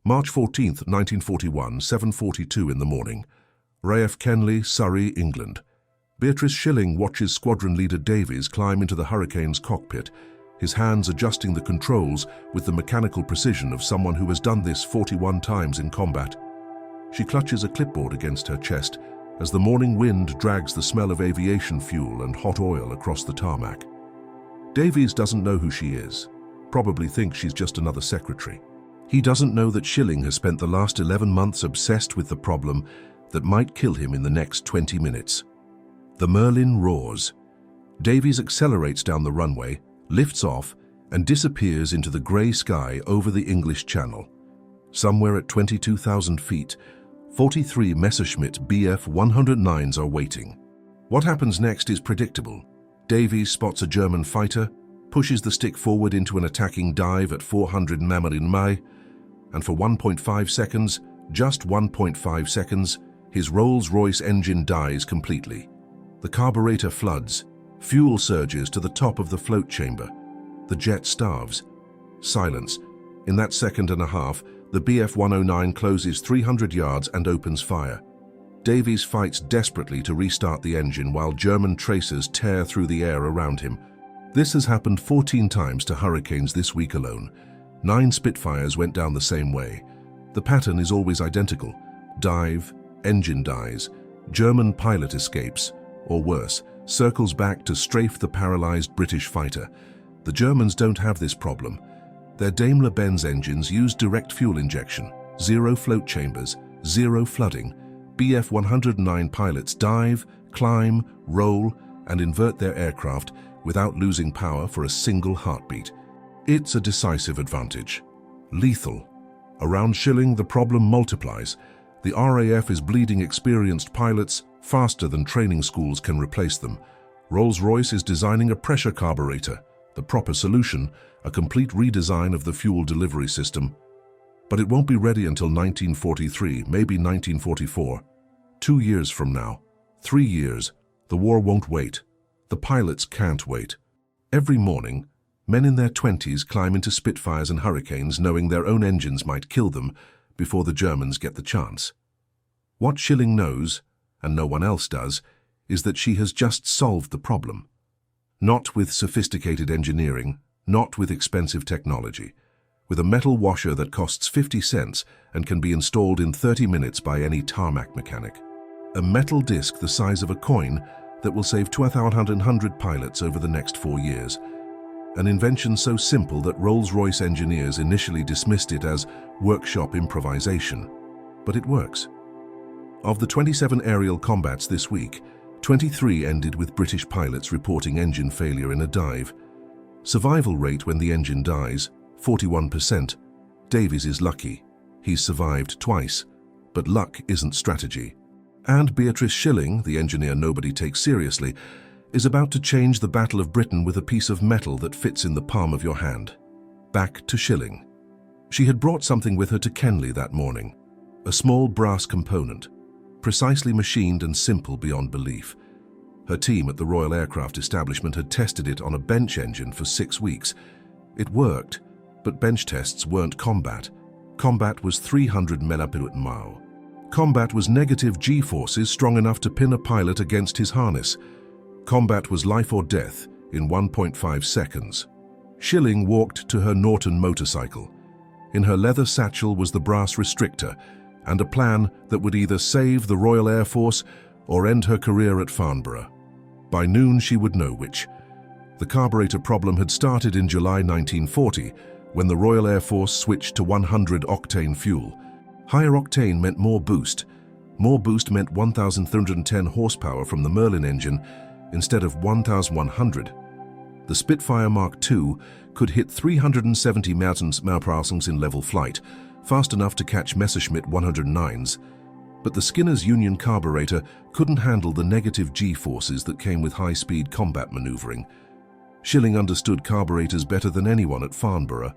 March 14, 1941, 7:42 in the morning. RAF Kenley, Surrey, England. Beatrice Shilling watches squadron leader Davies climb into the Hurricane's cockpit, his hands adjusting the controls with the mechanical precision of someone who has done this 41 times in combat. She clutches a clipboard against her chest as the morning wind drags the smell of aviation fuel and hot oil across the tarmac. Davies doesn't know who she is, probably thinks she's just another secretary. He doesn't know that Shilling has spent the last 11 months obsessed with the problem that might kill him in the next 20 minutes. The Merlin roars. Davies accelerates down the runway, lifts off, and disappears into the grey sky over the English Channel. Somewhere at 22,000 feet, 43 Messerschmitt Bf-109s are waiting. What happens next is predictable. Davies spots a German fighter, pushes the stick forward into an attacking dive at 400 mph, and for 1.5 seconds, just 1.5 seconds, his Rolls-Royce engine dies completely. The carburetor floods, fuel surges to the top of the float chamber. The jet starves. Silence. In that second and a half, the Bf-109 closes 300 yards and opens fire. Davies fights desperately to restart the engine while German tracers tear through the air around him. This has happened 14 times to Hurricanes this week alone. 9 Spitfires went down the same way. The pattern is always identical. Dive, engine dies, German pilot escapes, or worse, circles back to strafe the paralyzed British fighter. The Germans don't have this problem. Their Daimler-Benz engines use direct fuel injection, zero float chambers, zero flooding. Bf-109 pilots dive, climb, roll, and invert their aircraft without losing power for a single heartbeat. It's a decisive advantage. Lethal. Around Shilling, the problem multiplies. The RAF is bleeding experienced pilots faster than training schools can replace them. Rolls-Royce is designing a pressure carburetor, the proper solution, a complete redesign of the fuel delivery system. But it won't be ready until 1943, maybe 1944. 2 years from now. 3 years. The war won't wait. The pilots can't wait. Every morning, men in their 20s climb into Spitfires and Hurricanes knowing their own engines might kill them before the Germans get the chance. What Shilling knows, and no one else does, is that she has just solved the problem. Not with sophisticated engineering, not with expensive technology, with a metal washer that costs 50 cents and can be installed in 30 minutes by any tarmac mechanic. A metal disc the size of a coin that will save 2,100 pilots over the next 4 years. An invention so simple that Rolls-Royce engineers initially dismissed it as workshop improvisation. But it works. Of the 27 aerial combats this week, 23 ended with British pilots reporting engine failure in a dive. Survival rate when the engine dies, 41%. Davies is lucky. He's survived twice. But luck isn't strategy. And Beatrice Shilling, the engineer nobody takes seriously, is about to change the Battle of Britain with a piece of metal that fits in the palm of your hand. Back to Shilling. She had brought something with her to Kenley that morning. A small brass component, precisely machined and simple beyond belief. Her team at the Royal Aircraft Establishment had tested it on a bench engine for 6 weeks. It worked, but bench tests weren't combat. Combat was 300 mph. Combat was negative G-forces strong enough to pin a pilot against his harness. Combat was life or death in 1.5 seconds. Shilling walked to her Norton motorcycle. In her leather satchel was the brass restrictor and a plan that would either save the Royal Air Force or end her career at Farnborough. By noon she would know which. The carburetor problem had started in July 1940 when the Royal Air Force switched to 100-octane fuel. Higher octane meant more boost. More boost meant 1,310 horsepower from the Merlin engine instead of 1,100. The Spitfire Mark II could hit 370 mph in level flight, fast enough to catch Messerschmitt 109s. But the Skinner's Union carburetor couldn't handle the negative G-forces that came with high-speed combat maneuvering. Shilling understood carburetors better than anyone at Farnborough.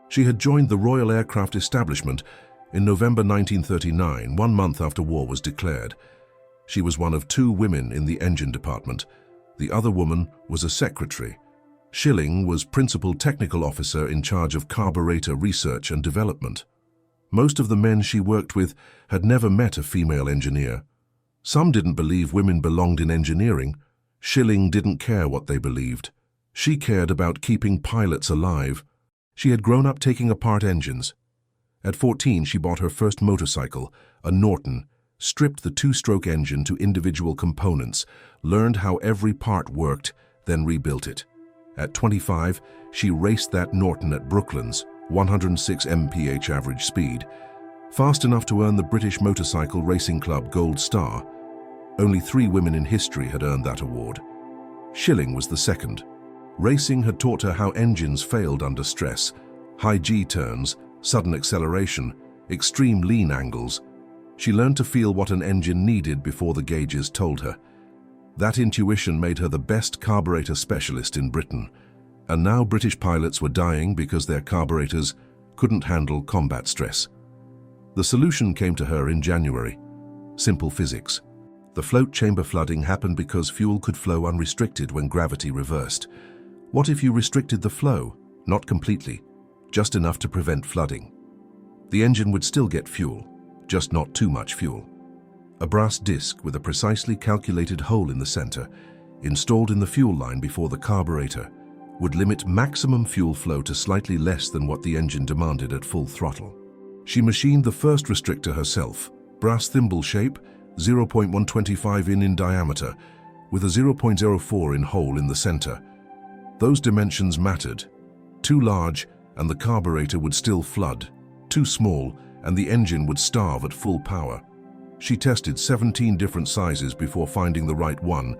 She had joined the Royal Aircraft Establishment in November 1939, 1 month after war was declared. She was one of 2 women in the engine department. The other woman was a secretary. Shilling was principal technical officer in charge of carburetor research and development. Most of the men she worked with had never met a female engineer. Some didn't believe women belonged in engineering. Shilling didn't care what they believed. She cared about keeping pilots alive. She had grown up taking apart engines. At 14, she bought her first motorcycle, a Norton, stripped the two-stroke engine to individual components, learned how every part worked, then rebuilt it. At 25, she raced that Norton at Brooklands, 106 mph average speed, fast enough to earn the British Motorcycle Racing Club Gold Star. Only 3 women in history had earned that award. Shilling was the second. Racing had taught her how engines failed under stress, high G turns, sudden acceleration, extreme lean angles. She learned to feel what an engine needed before the gauges told her. That intuition made her the best carburetor specialist in Britain. And now British pilots were dying because their carburetors couldn't handle combat stress. The solution came to her in January. Simple physics. The float chamber flooding happened because fuel could flow unrestricted when gravity reversed. What if you restricted the flow? Not completely, just enough to prevent flooding. The engine would still get fuel, just not too much fuel. A brass disc with a precisely calculated hole in the center, installed in the fuel line before the carburetor, would limit maximum fuel flow to slightly less than what the engine demanded at full throttle. She machined the first restrictor herself, brass thimble shape, 0.125 in diameter, with a 0.04 in hole in the center. Those dimensions mattered. Too large, and the carburetor would still flood. Too small, and the engine would starve at full power. She tested 17 different sizes before finding the right one,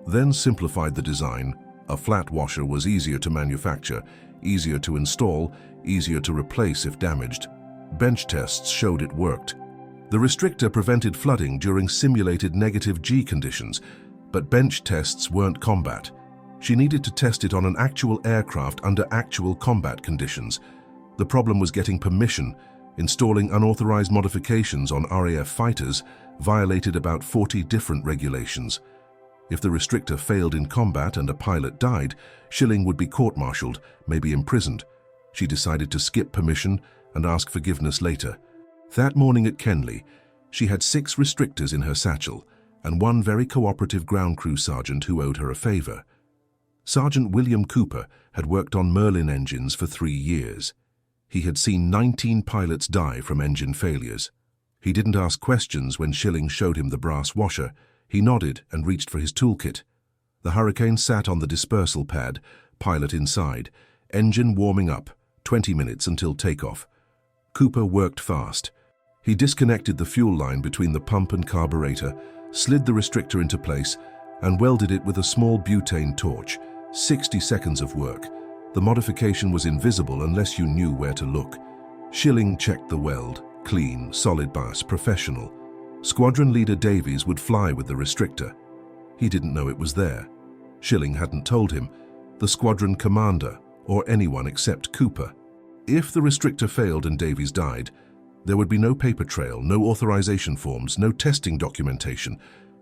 then simplified the design. A flat washer was easier to manufacture, easier to install, easier to replace if damaged. Bench tests showed it worked. The restrictor prevented flooding during simulated negative G conditions, but bench tests weren't combat. She needed to test it on an actual aircraft under actual combat conditions. The problem was getting permission. Installing unauthorized modifications on RAF fighters violated about 40 different regulations. If the restrictor failed in combat and a pilot died, Shilling would be court-martialed, maybe imprisoned. She decided to skip permission and ask forgiveness later. That morning at Kenley, she had 6 restrictors in her satchel and one very cooperative ground crew sergeant who owed her a favor. Sergeant William Cooper had worked on Merlin engines for 3 years. He had seen 19 pilots die from engine failures. He didn't ask questions when Shilling showed him the brass washer. He nodded and reached for his toolkit. The Hurricane sat on the dispersal pad, pilot inside, engine warming up, 20 minutes until takeoff. Cooper worked fast. He disconnected the fuel line between the pump and carburetor, slid the restrictor into place, and welded it with a small butane torch. 60 seconds of work. The modification was invisible unless you knew where to look. Shilling checked the weld. Clean, solid bias, professional. Squadron leader Davies would fly with the restrictor. He didn't know it was there. Shilling hadn't told him. The squadron commander, or anyone except Cooper. If the restrictor failed and Davies died, there would be no paper trail, no authorization forms, no testing documentation,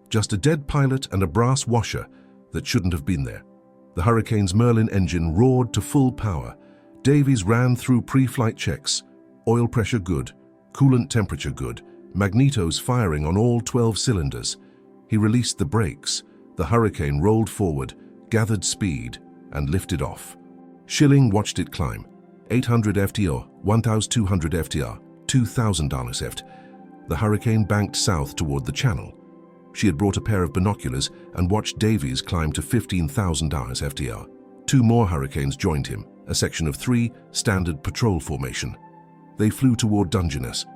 just a dead pilot and a brass washer that shouldn't have been there. The Hurricane's Merlin engine roared to full power. Davies ran through pre-flight checks. Oil pressure good, coolant temperature good, magnetos firing on all 12 cylinders. He released the brakes. The Hurricane rolled forward, gathered speed, and lifted off. Shilling watched it climb. 800 FTR, 1,200 FTR, 2,000 ft. The Hurricane banked south toward the channel. She had brought a pair of binoculars and watched Davies climb to 15,000 FTR. 2 more Hurricanes joined him, a section of 3, standard patrol formation. They flew toward Dungeness.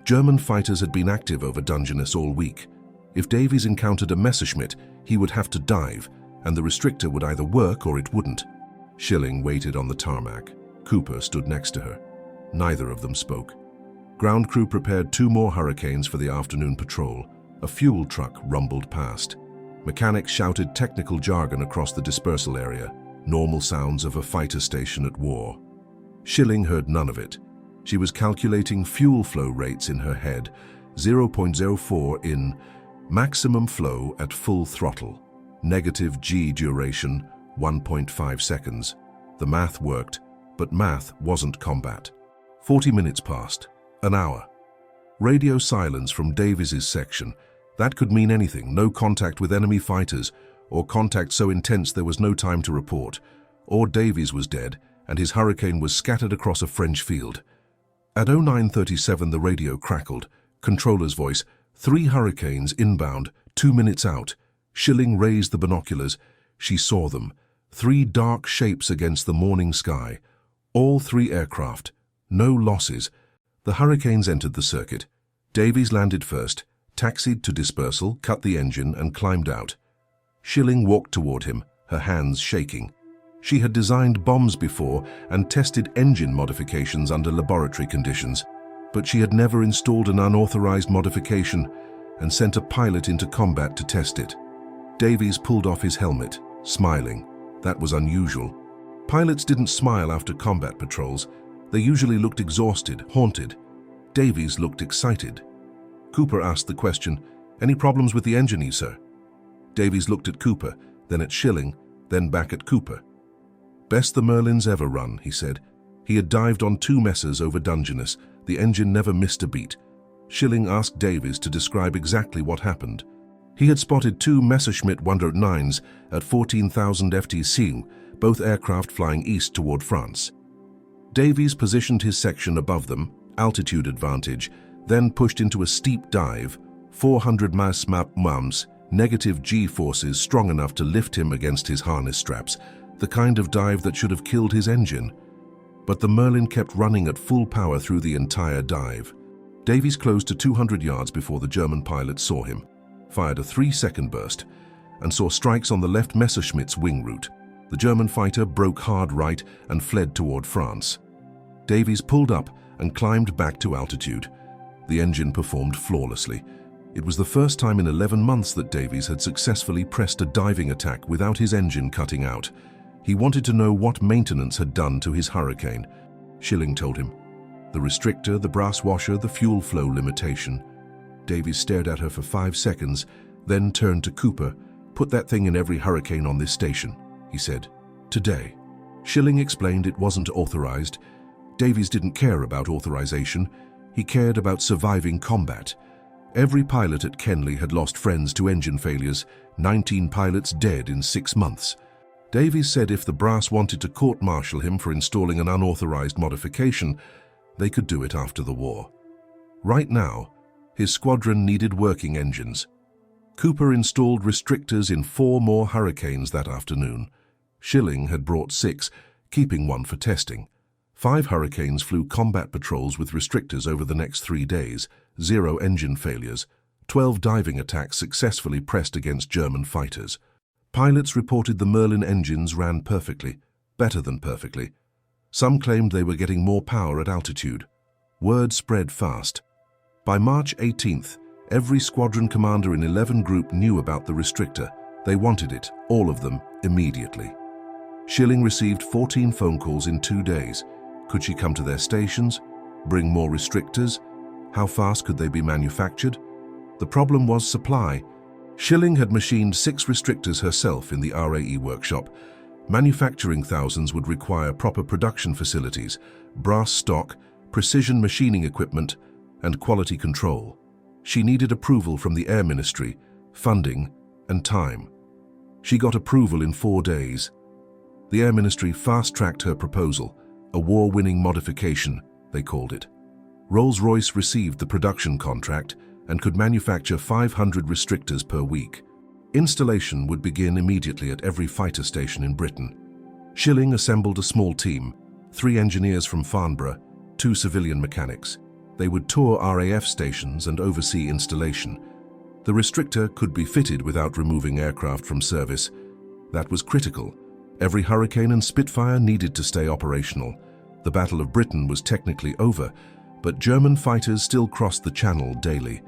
German fighters had been active over Dungeness all week. If Davies encountered a Messerschmitt, he would have to dive, and the restrictor would either work or it wouldn't. Shilling waited on the tarmac. Cooper stood next to her. Neither of them spoke. Ground crew prepared 2 more Hurricanes for the afternoon patrol. A fuel truck rumbled past. Mechanics shouted technical jargon across the dispersal area, normal sounds of a fighter station at war. Shilling heard none of it. She was calculating fuel flow rates in her head, 0.04 in, maximum flow at full throttle, negative G duration, 1.5 seconds. The math worked, but math wasn't combat. 40 minutes passed. An hour. Radio silence from Davies's section. That could mean anything. No contact with enemy fighters, or contact so intense there was no time to report. Or Davies was dead, and his Hurricane was scattered across a French field. At 09:37 the radio crackled. Controller's voice. 3 Hurricanes inbound, 2 minutes out. Shilling raised the binoculars. She saw them. 3 dark shapes against the morning sky. All 3 aircraft. No losses. The Hurricanes entered the circuit. Davies landed first, taxied to dispersal, cut the engine and climbed out. Shilling walked toward him, her hands shaking. She had designed bombs before and tested engine modifications under laboratory conditions, but she had never installed an unauthorized modification and sent a pilot into combat to test it. Davies pulled off his helmet, smiling. That was unusual. Pilots didn't smile after combat patrols. They usually looked exhausted, haunted. Davies looked excited. Cooper asked the question, "Any problems with the engine, sir?" Davies looked at Cooper, then at Shilling, then back at Cooper. "Best the Merlin's ever run," he said. He had dived on 2 messes over Dungeness. The engine never missed a beat. Shilling asked Davies to describe exactly what happened. He had spotted 2 Messerschmitt 109s at 14,000 FTC, both aircraft flying east toward France. Davies positioned his section above them, altitude advantage, then pushed into a steep dive, 400 ms, negative G-forces strong enough to lift him against his harness straps, the kind of dive that should have killed his engine. But the Merlin kept running at full power through the entire dive. Davies closed to 200 yards before the German pilot saw him, fired a 3-second burst, and saw strikes on the left Messerschmitt's wing route. The German fighter broke hard right and fled toward France. Davies pulled up and climbed back to altitude. The engine performed flawlessly. It was the first time in 11 months that Davies had successfully pressed a diving attack without his engine cutting out. He wanted to know what maintenance had done to his Hurricane. Shilling told him. The restrictor, the brass washer, the fuel flow limitation. Davies stared at her for 5 seconds, then turned to Cooper. "Put that thing in every Hurricane on this station," he said. "Today." Shilling explained it wasn't authorized. Davies didn't care about authorization. He cared about surviving combat. Every pilot at Kenley had lost friends to engine failures, 19 pilots dead in 6 months. Davies said if the brass wanted to court-martial him for installing an unauthorized modification, they could do it after the war. Right now, his squadron needed working engines. Cooper installed restrictors in 4 more Hurricanes that afternoon. Shilling had brought 6, keeping 1 for testing. 5 Hurricanes flew combat patrols with restrictors over the next 3 days, 0 engine failures, 12 diving attacks successfully pressed against German fighters. Pilots reported the Merlin engines ran perfectly, better than perfectly. Some claimed they were getting more power at altitude. Word spread fast. By March 18th, every squadron commander in 11 Group knew about the restrictor. They wanted it, all of them, immediately. Shilling received 14 phone calls in 2 days. Could she come to their stations? Bring more restrictors? How fast could they be manufactured? The problem was supply. Shilling had machined 6 restrictors herself in the RAE workshop. Manufacturing thousands would require proper production facilities, brass stock, precision machining equipment, and quality control. She needed approval from the Air Ministry, funding, and time. She got approval in 4 days. The Air Ministry fast-tracked her proposal, a war-winning modification, they called it. Rolls-Royce received the production contract and could manufacture 500 restrictors per week. Installation would begin immediately at every fighter station in Britain. Shilling assembled a small team, 3 engineers from Farnborough, 2 civilian mechanics. They would tour RAF stations and oversee installation. The restrictor could be fitted without removing aircraft from service. That was critical. Every Hurricane and Spitfire needed to stay operational. The Battle of Britain was technically over, but German fighters still crossed the Channel daily.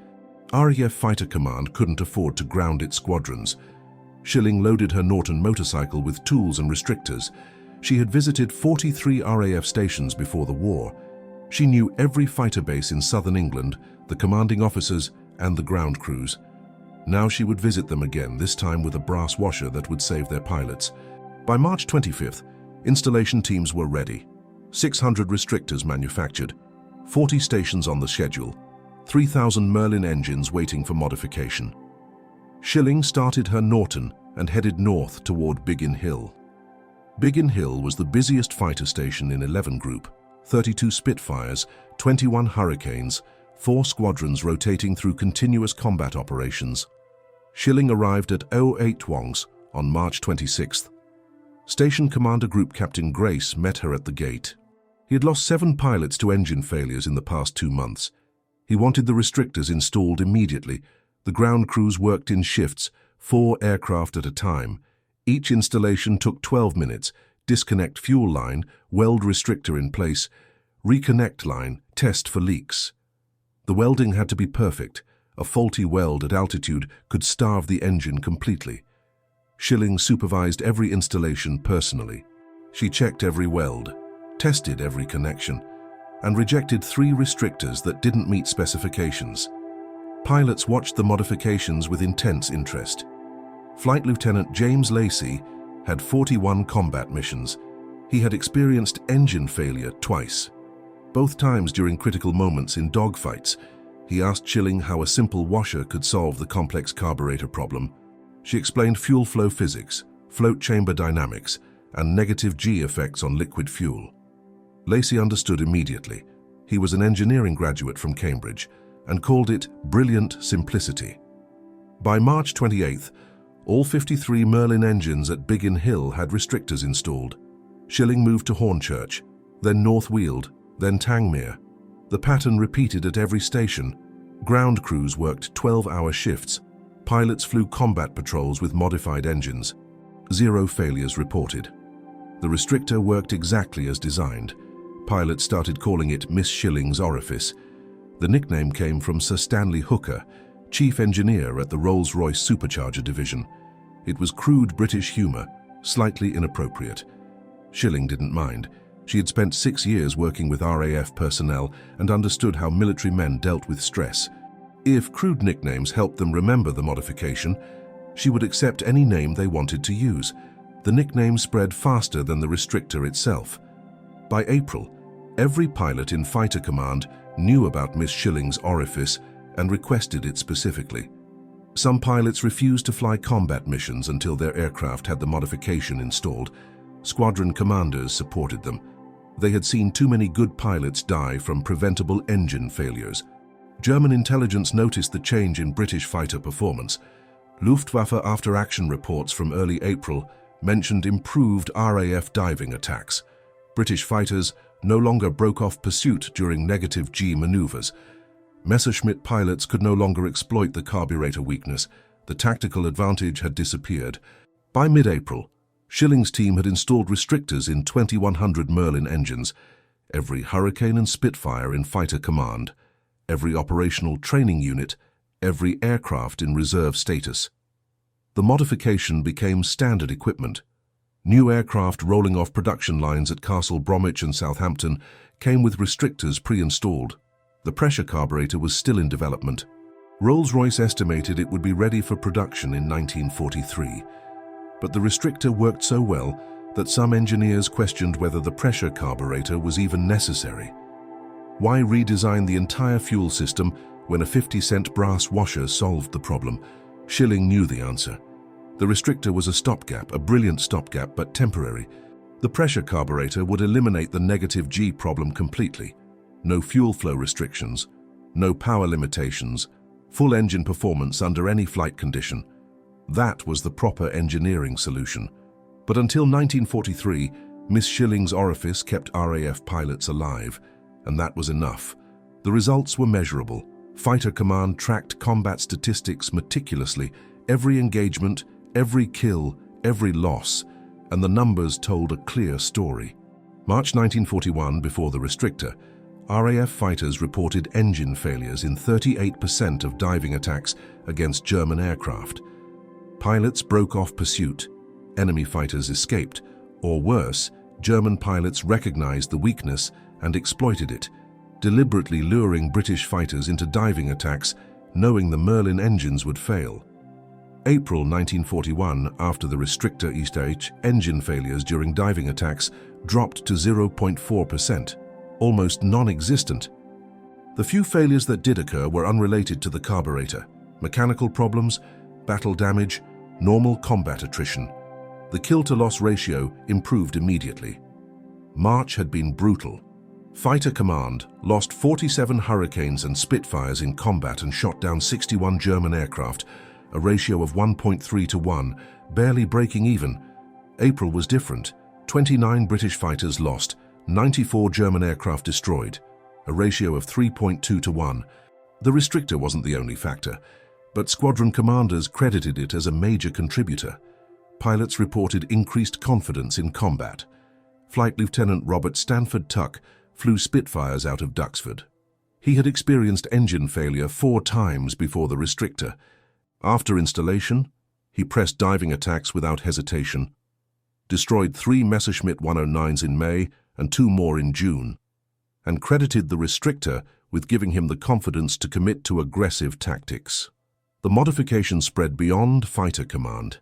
RAF Fighter Command couldn't afford to ground its squadrons. Shilling loaded her Norton motorcycle with tools and restrictors. She had visited 43 RAF stations before the war. She knew every fighter base in southern England, the commanding officers, and the ground crews. Now she would visit them again, this time with a brass washer that would save their pilots. By March 25th, installation teams were ready. 600 restrictors manufactured, 40 stations on the schedule, 3,000 Merlin engines waiting for modification. Shilling started her Norton and headed north toward Biggin Hill. Biggin Hill was the busiest fighter station in 11 Group, 32 Spitfires, 21 Hurricanes, 4 squadrons rotating through continuous combat operations. Shilling arrived at 08 Wongs on March 26th. Station Commander Group Captain Grace met her at the gate. He had lost 7 pilots to engine failures in the past 2 months. He wanted the restrictors installed immediately. The ground crews worked in shifts, 4 aircraft at a time. Each installation took 12 minutes. Disconnect fuel line, weld restrictor in place, reconnect line, test for leaks. The welding had to be perfect. A faulty weld at altitude could starve the engine completely. Shilling supervised every installation personally. She checked every weld, tested every connection, and rejected 3 restrictors that didn't meet specifications. Pilots watched the modifications with intense interest. Flight Lieutenant James Lacey had 41 combat missions. He had experienced engine failure twice. Both times during critical moments in dogfights. He asked Shilling how a simple washer could solve the complex carburetor problem. She explained fuel flow physics, float chamber dynamics, and negative G effects on liquid fuel. Lacey understood immediately. He was an engineering graduate from Cambridge and called it brilliant simplicity. By March 28th, all 53 Merlin engines at Biggin Hill had restrictors installed. Shilling moved to Hornchurch, then North Weald, then Tangmere. The pattern repeated at every station. Ground crews worked 12-hour shifts. Pilots flew combat patrols with modified engines. 0 failures reported. The restrictor worked exactly as designed. Pilots started calling it Miss Shilling's Orifice. The nickname came from Sir Stanley Hooker, chief engineer at the Rolls-Royce Supercharger division. It was crude British humour, slightly inappropriate. Shilling didn't mind. She had spent 6 years working with RAF personnel and understood how military men dealt with stress. If crude nicknames helped them remember the modification, she would accept any name they wanted to use. The nickname spread faster than the restrictor itself. By April, every pilot in Fighter Command knew about Miss Shilling's Orifice and requested it specifically. Some pilots refused to fly combat missions until their aircraft had the modification installed. Squadron commanders supported them. They had seen too many good pilots die from preventable engine failures. German intelligence noticed the change in British fighter performance. Luftwaffe after-action reports from early April mentioned improved RAF diving attacks. British fighters no longer broke off pursuit during negative G maneuvers. Messerschmitt pilots could no longer exploit the carburetor weakness. The tactical advantage had disappeared. By mid-April, Shilling's team had installed restrictors in 2,100 Merlin engines, every Hurricane and Spitfire in Fighter Command, every operational training unit, every aircraft in reserve status. The modification became standard equipment. New aircraft rolling off production lines at Castle Bromwich and Southampton came with restrictors pre-installed. The pressure carburetor was still in development. Rolls-Royce estimated it would be ready for production in 1943. But the restrictor worked so well that some engineers questioned whether the pressure carburetor was even necessary. Why redesign the entire fuel system when a 50-cent brass washer solved the problem? Shilling knew the answer. The restrictor was a stopgap, a brilliant stopgap, but temporary. The pressure carburetor would eliminate the negative G problem completely. No fuel flow restrictions, no power limitations, full engine performance under any flight condition. That was the proper engineering solution. But until 1943, Miss Shilling's Orifice kept RAF pilots alive, and that was enough. The results were measurable. Fighter Command tracked combat statistics meticulously, every engagement, every kill, every loss, and the numbers told a clear story. March 1941, before the restrictor, RAF fighters reported engine failures in 38% of diving attacks against German aircraft. Pilots broke off pursuit, enemy fighters escaped, or worse, German pilots recognized the weakness and exploited it, deliberately luring British fighters into diving attacks, knowing the Merlin engines would fail. April 1941, after the restrictor East engine failures during diving attacks dropped to 0.4%, almost non-existent. The few failures that did occur were unrelated to the carburetor: mechanical problems, battle damage, normal combat attrition. The kill-to-loss ratio improved immediately. March had been brutal. Fighter Command lost 47 Hurricanes and Spitfires in combat and shot down 61 German aircraft, a ratio of 1.3 to 1, barely breaking even. April was different. 29 British fighters lost, 94 German aircraft destroyed, a ratio of 3.2 to 1. The restrictor wasn't the only factor, but squadron commanders credited it as a major contributor. Pilots reported increased confidence in combat. Flight Lieutenant Robert Stanford Tuck flew Spitfires out of Duxford. He had experienced engine failure 4 times before the restrictor. After installation, he pressed diving attacks without hesitation, destroyed 3 Messerschmitt 109s in May and 2 more in June, and credited the restrictor with giving him the confidence to commit to aggressive tactics. The modification spread beyond Fighter Command.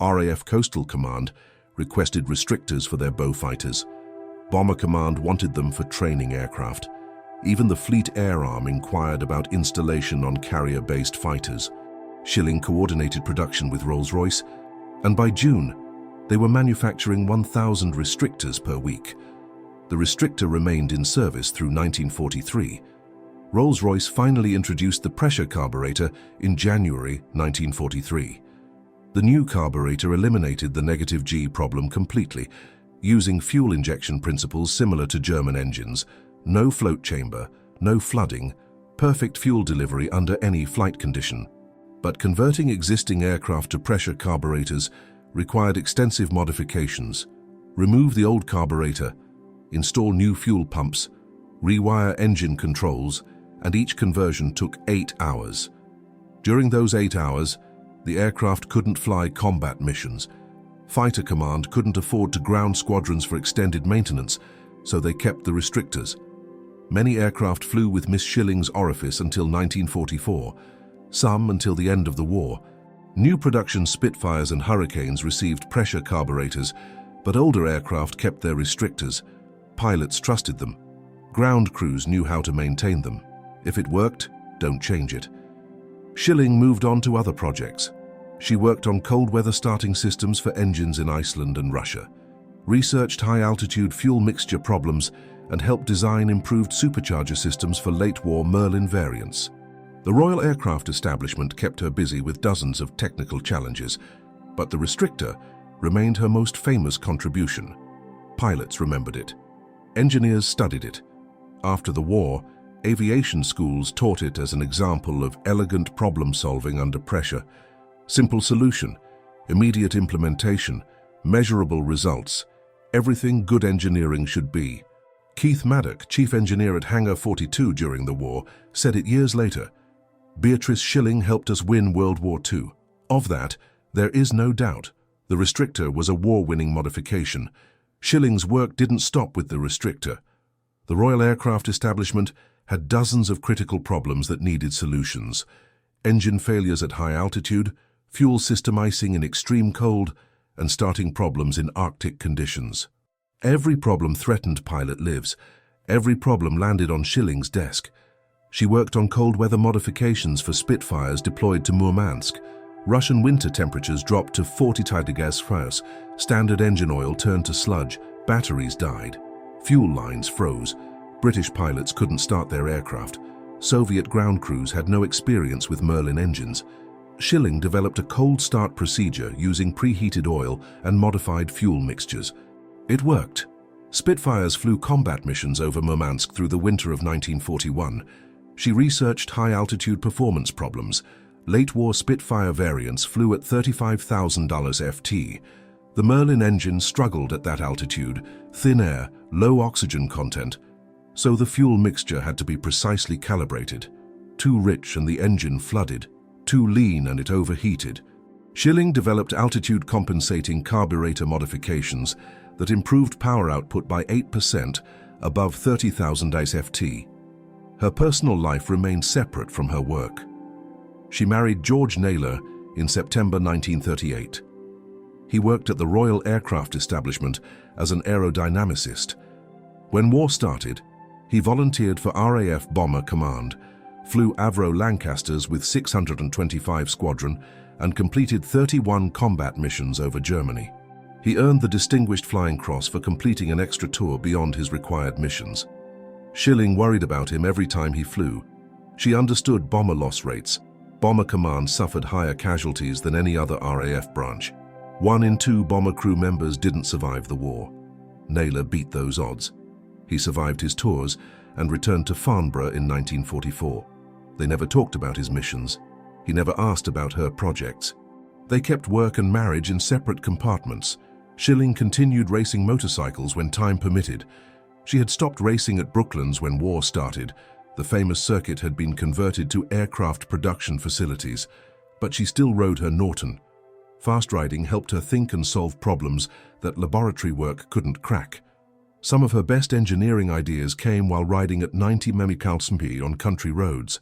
RAF Coastal Command requested restrictors for their bow fighters. Bomber Command wanted them for training aircraft. Even the Fleet Air Arm inquired about installation on carrier-based fighters. Shilling coordinated production with Rolls-Royce, and by June, they were manufacturing 1,000 restrictors per week. The restrictor remained in service through 1943. Rolls-Royce finally introduced the pressure carburetor in January 1943. The new carburetor eliminated the negative G problem completely, using fuel injection principles similar to German engines: no float chamber, no flooding, perfect fuel delivery under any flight condition. But converting existing aircraft to pressure carburetors required extensive modifications. Remove the old carburetor, install new fuel pumps, rewire engine controls, and each conversion took 8 hours. During those 8 hours, the aircraft couldn't fly combat missions. Fighter Command couldn't afford to ground squadrons for extended maintenance, so they kept the restrictors. Many aircraft flew with Miss Shilling's orifice until 1944, some until the end of the war. New production Spitfires and Hurricanes received pressure carburetors, but older aircraft kept their restrictors. Pilots trusted them. Ground crews knew how to maintain them. If it worked, don't change it. Shilling moved on to other projects. She worked on cold weather starting systems for engines in Iceland and Russia, researched high-altitude fuel mixture problems, and helped design improved supercharger systems for late-war Merlin variants. The Royal Aircraft Establishment kept her busy with dozens of technical challenges, but the restrictor remained her most famous contribution. Pilots remembered it. Engineers studied it. After the war, aviation schools taught it as an example of elegant problem-solving under pressure. Simple solution, immediate implementation, measurable results, everything good engineering should be. Keith Maddock, chief engineer at Hangar 42 during the war, said it years later: "Beatrice Shilling helped us win World War II. Of that, there is no doubt. The restrictor was a war-winning modification. Shilling's work didn't stop with the restrictor. The Royal Aircraft Establishment had dozens of critical problems that needed solutions: engine failures at high altitude, fuel system icing in extreme cold, and starting problems in Arctic conditions. Every problem threatened pilot lives. Every problem landed on Shilling's desk. She worked on cold weather modifications for Spitfires deployed to Murmansk. Russian winter temperatures dropped to 40 °C. Standard engine oil turned to sludge. Batteries died. Fuel lines froze. British pilots couldn't start their aircraft. Soviet ground crews had no experience with Merlin engines. Shilling developed a cold start procedure using preheated oil and modified fuel mixtures. It worked. Spitfires flew combat missions over Murmansk through the winter of 1941. She researched high-altitude performance problems. Late-war Spitfire variants flew at $35,000 FT. The Merlin engine struggled at that altitude, thin air, low oxygen content, so the fuel mixture had to be precisely calibrated. Too rich and the engine flooded. Too lean and it overheated. Shilling developed altitude-compensating carburetor modifications that improved power output by 8% above 30,000 FT. Her personal life remained separate from her work. She married George Naylor in September 1938. He worked at the Royal Aircraft Establishment as an aerodynamicist. When war started, He volunteered for RAF Bomber Command, flew Avro Lancasters with 625 Squadron, and completed 31 combat missions over Germany. He earned the Distinguished Flying Cross for completing an extra tour beyond his required missions. Shilling worried about him every time he flew. She understood bomber loss rates. Bomber Command suffered higher casualties than any other RAF branch. 1 in 2 bomber crew members didn't survive the war. Naylor beat those odds. He survived his tours and returned to Farnborough in 1944. They never talked about his missions. He never asked about her projects. They kept work and marriage in separate compartments. Shilling continued racing motorcycles when time permitted. She had stopped racing at Brooklands when war started. The famous circuit had been converted to aircraft production facilities, but she still rode her Norton. Fast riding helped her think and solve problems that laboratory work couldn't crack. Some of her best engineering ideas came while riding at 90 mph on country roads.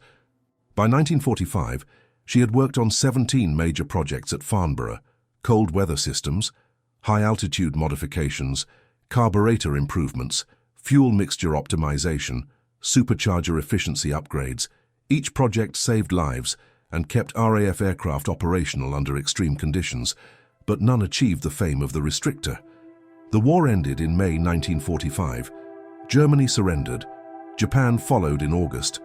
By 1945, she had worked on 17 major projects at Farnborough: cold weather systems, high-altitude modifications, carburetor improvements, fuel mixture optimization, supercharger efficiency upgrades. Each project saved lives and kept RAF aircraft operational under extreme conditions, but none achieved the fame of the restrictor. The war ended in May 1945. Germany surrendered. Japan followed in August.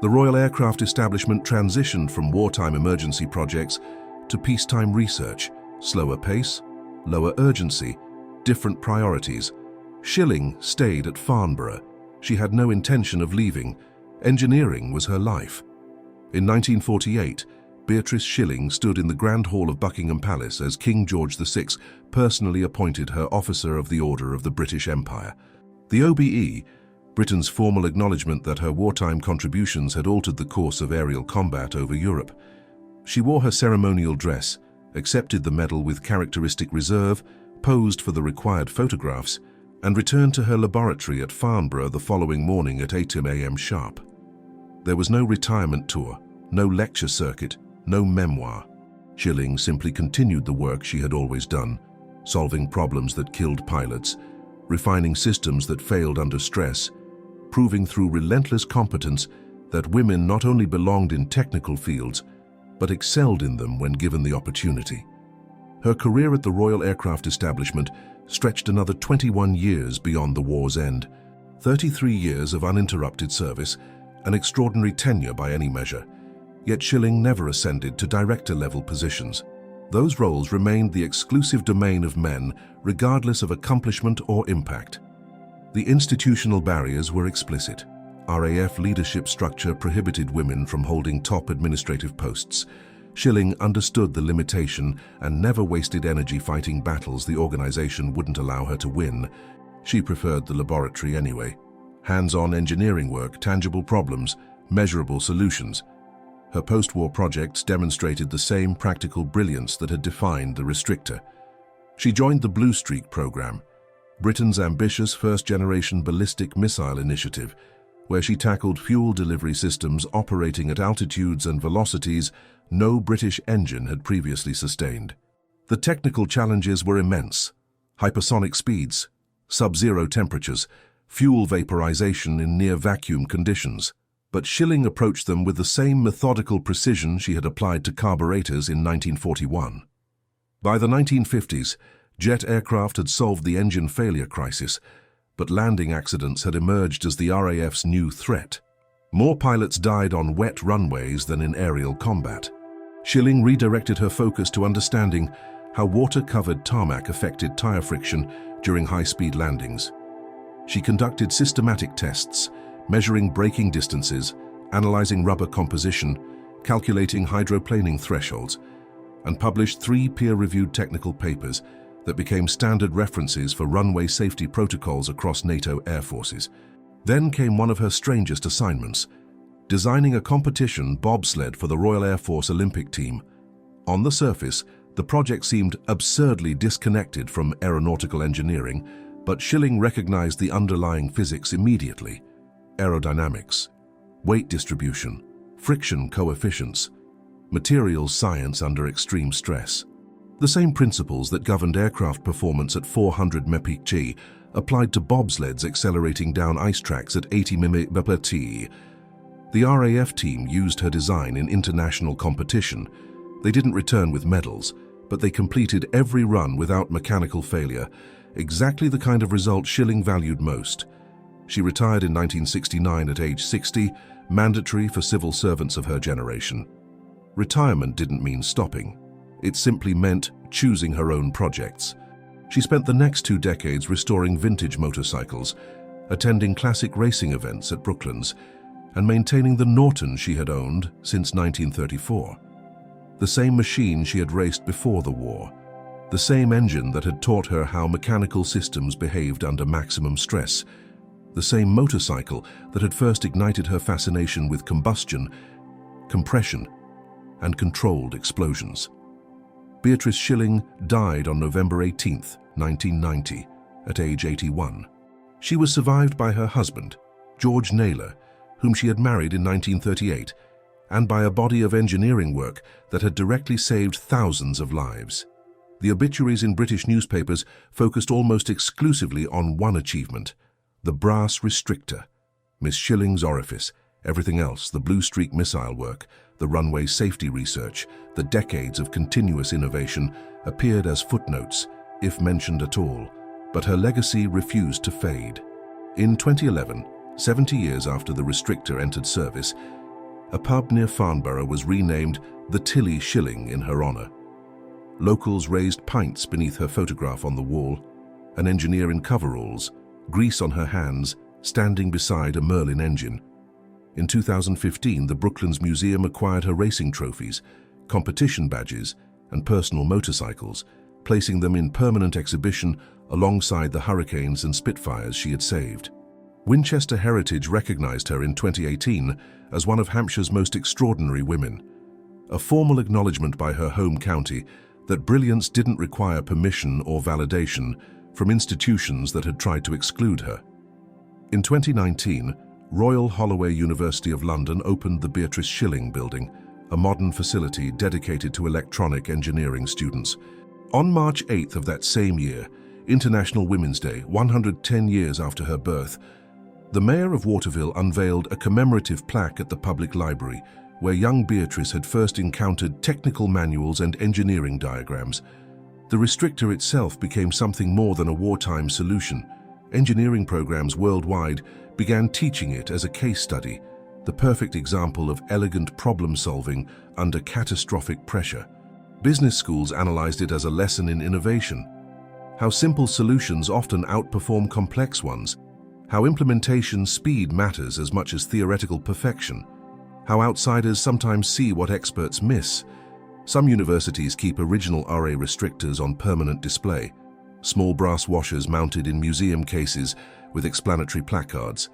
The Royal Aircraft Establishment transitioned from wartime emergency projects to peacetime research. Slower pace, lower urgency, different priorities. Shilling stayed at Farnborough. She had no intention of leaving. Engineering was her life. In 1948, Beatrice Shilling stood in the Grand Hall of Buckingham Palace as King George VI personally appointed her Officer of the Order of the British Empire. The OBE, Britain's formal acknowledgement that her wartime contributions had altered the course of aerial combat over Europe. She wore her ceremonial dress, accepted the medal with characteristic reserve, posed for the required photographs, and returned to her laboratory at Farnborough the following morning at 8 a.m. sharp. There was no retirement tour, no lecture circuit, no memoir. Shilling simply continued the work she had always done, solving problems that killed pilots, refining systems that failed under stress, proving through relentless competence that women not only belonged in technical fields, but excelled in them when given the opportunity. Her career at the Royal Aircraft Establishment stretched another 21 years beyond the war's end. 33 years of uninterrupted service, an extraordinary tenure by any measure. Yet Shilling never ascended to director-level positions. Those roles remained the exclusive domain of men, regardless of accomplishment or impact. The institutional barriers were explicit. RAF leadership structure prohibited women from holding top administrative posts. Shilling understood the limitation and never wasted energy fighting battles the organization wouldn't allow her to win. She preferred the laboratory anyway. Hands-on engineering work, tangible problems, measurable solutions. Her post-war projects demonstrated the same practical brilliance that had defined the restrictor. She joined the Blue Streak program, Britain's ambitious first-generation ballistic missile initiative, where she tackled fuel delivery systems operating at altitudes and velocities no British engine had previously sustained. The technical challenges were immense: hypersonic speeds, sub-zero temperatures, fuel vaporization in near-vacuum conditions. But Shilling approached them with the same methodical precision she had applied to carburetors in 1941. By the 1950s, jet aircraft had solved the engine failure crisis, but landing accidents had emerged as the RAF's new threat. More pilots died on wet runways than in aerial combat. Shilling redirected her focus to understanding how water-covered tarmac affected tire friction during high-speed landings. She conducted systematic tests, measuring braking distances, analyzing rubber composition, calculating hydroplaning thresholds, and published 3 peer-reviewed technical papers that became standard references for runway safety protocols across NATO air forces. Then came one of her strangest assignments, designing a competition bobsled for the Royal Air Force Olympic team. On the surface, the project seemed absurdly disconnected from aeronautical engineering, but Shilling recognized the underlying physics immediately: aerodynamics, weight distribution, friction coefficients, materials science under extreme stress. The same principles that governed aircraft performance at 400 mph applied to bobsleds accelerating down ice tracks at 80 mph. The RAF team used her design in international competition. They didn't return with medals, but they completed every run without mechanical failure, exactly the kind of result Shilling valued most. She retired in 1969 at age 60, mandatory for civil servants of her generation. Retirement didn't mean stopping. It simply meant choosing her own projects. She spent the next 2 decades restoring vintage motorcycles, attending classic racing events at Brooklands, and maintaining the Norton she had owned since 1934. The same machine she had raced before the war, the same engine that had taught her how mechanical systems behaved under maximum stress, the same motorcycle that had first ignited her fascination with combustion, compression, and controlled explosions. Beatrice Shilling died on November 18, 1990, at age 81. She was survived by her husband, George Naylor, whom she had married in 1938, and by a body of engineering work that had directly saved thousands of lives. The obituaries in British newspapers focused almost exclusively on one achievement: the brass restrictor, Miss Shilling's orifice. Everything else, the Blue Streak missile work, the runway safety research, the decades of continuous innovation, appeared as footnotes, if mentioned at all, but her legacy refused to fade. In 2011, 70 years after the restrictor entered service, a pub near Farnborough was renamed the Tilly Shilling in her honor. Locals raised pints beneath her photograph on the wall, an engineer in coveralls, grease on her hands, standing beside a Merlin engine. In 2015, the Brooklands Museum acquired her racing trophies, competition badges, and personal motorcycles, placing them in permanent exhibition alongside the Hurricanes and Spitfires she had saved. Winchester Heritage recognized her in 2018 as one of Hampshire's most extraordinary women, a formal acknowledgement by her home county that brilliance didn't require permission or validation from institutions that had tried to exclude her. In 2019, Royal Holloway University of London opened the Beatrice Shilling Building, a modern facility dedicated to electronic engineering students. On March 8th of that same year, International Women's Day, 110 years after her birth, the Mayor of Waterville unveiled a commemorative plaque at the public library where young Beatrice had first encountered technical manuals and engineering diagrams. The restrictor itself became something more than a wartime solution. Engineering programs worldwide began teaching it as a case study, the perfect example of elegant problem-solving under catastrophic pressure. Business schools analyzed it as a lesson in innovation, how simple solutions often outperform complex ones, how implementation speed matters as much as theoretical perfection, how outsiders sometimes see what experts miss. Some universities keep original RA restrictors on permanent display, small brass washers mounted in museum cases with explanatory placards.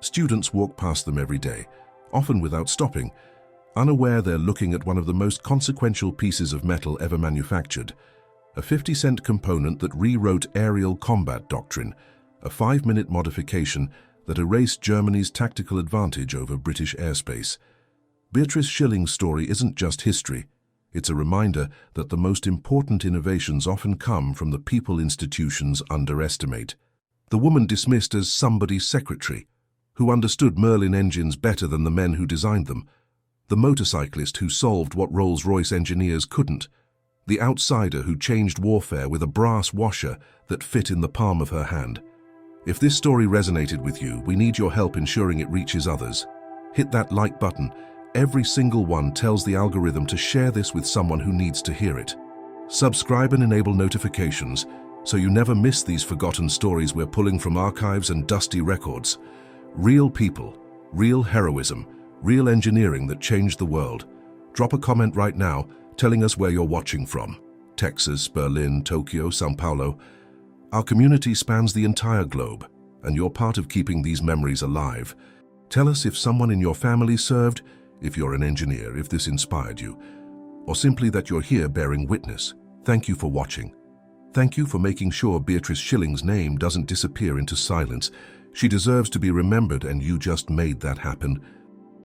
Students walk past them every day, often without stopping, unaware they're looking at one of the most consequential pieces of metal ever manufactured, a 50-cent component that rewrote aerial combat doctrine, a 5-minute modification that erased Germany's tactical advantage over British airspace. Beatrice Shilling's story isn't just history. It's a reminder that the most important innovations often come from the people institutions underestimate. The woman dismissed as somebody's secretary, who understood Merlin engines better than the men who designed them, the motorcyclist who solved what Rolls-Royce engineers couldn't, the outsider who changed warfare with a brass washer that fit in the palm of her hand. If this story resonated with you, we need your help ensuring it reaches others. Hit that like button. Every single one tells the algorithm to share this with someone who needs to hear it. Subscribe and enable notifications so you never miss these forgotten stories we're pulling from archives and dusty records. Real people, real heroism, real engineering that changed the world. Drop a comment right now telling us where you're watching from. Texas, Berlin, Tokyo, São Paulo. Our community spans the entire globe, and you're part of keeping these memories alive. Tell us if someone in your family served, if you're an engineer, if this inspired you, or simply that you're here bearing witness. Thank you for watching. Thank you for making sure Beatrice Shilling's name doesn't disappear into silence. She deserves to be remembered, and you just made that happen.